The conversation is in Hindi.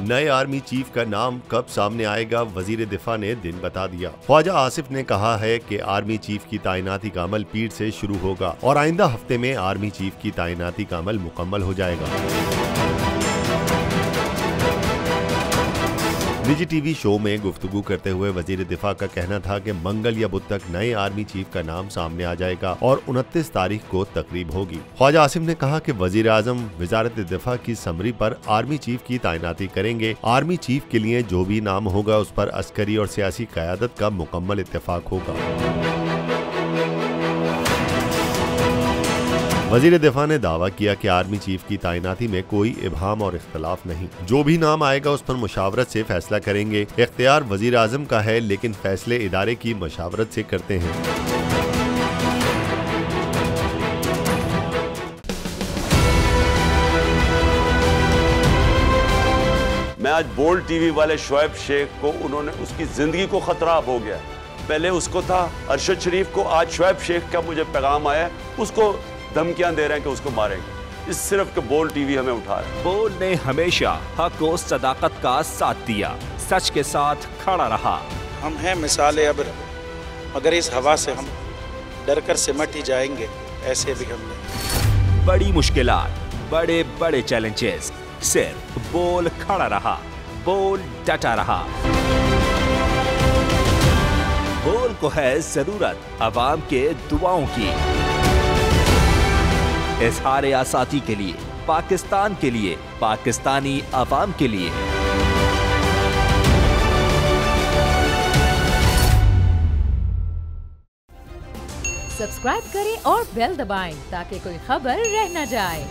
नए आर्मी चीफ का नाम कब सामने आएगा, वजीर दिफा ने दिन बता दिया। ख्वाजा आसिफ ने कहा है कि आर्मी चीफ की तैनाती का अमल पीर से शुरू होगा और आइंदा हफ्ते में आर्मी चीफ की तैनाती का अमल मुकम्मल हो जाएगा। निजी टीवी शो में गुफ्तगू करते हुए वजीर दिफा का कहना था कि मंगल या बुध तक नए आर्मी चीफ का नाम सामने आ जाएगा और 29 तारीख को तकरीब होगी। ख्वाजा आसिफ ने कहा कि वजीर आजम वजारत दिफा की समरी पर आर्मी चीफ की तैनाती करेंगे। आर्मी चीफ के लिए जो भी नाम होगा उस पर अस्करी और सियासी क़यादत का मुकम्मल इत्तेफाक होगा। वजीर दिफा ने दावा किया कि आर्मी चीफ की तैनाती में कोई इबहाम और इख्तलाफ नहीं, जो भी नाम आएगा उस पर मुशावरत से फैसला करेंगे। इख्तियार वजीर आजम का है, लेकिन फैसले इदारे की मशावरत से करते हैं। मैं आज बोल्ड टीवी वाले शोएब शेख को, उन्होंने उसकी जिंदगी को खतरा हो गया। पहले उसको था अरशद शरीफ को, आज शोएब शेख का मुझे पैगाम आया, उसको धमकियां दे रहे हैं कि उसको मारेंगे। इस सिर्फ के बोल्ड टीवी हमें उठा रहा है। बोल्ड ने हमेशा हक और सदाकत का साथ दिया, सच के साथ खड़ा रहा। हम हैं मिसाल अब्र, मगर इस हवा से हम डर कर सिमट ही जाएंगे, ऐसे भी हमने। बड़ी मुश्किलात, बड़े बड़े चैलेंजेस, सिर्फ बोल खड़ा रहा, बोल डटा रहा। बोल को है जरूरत अवाम के दुआओं की। इज़हार आसाती के लिए, पाकिस्तान के लिए, पाकिस्तानी अवाम के लिए। सब्सक्राइब करें और बेल दबाएं ताकि कोई खबर रह न जाए।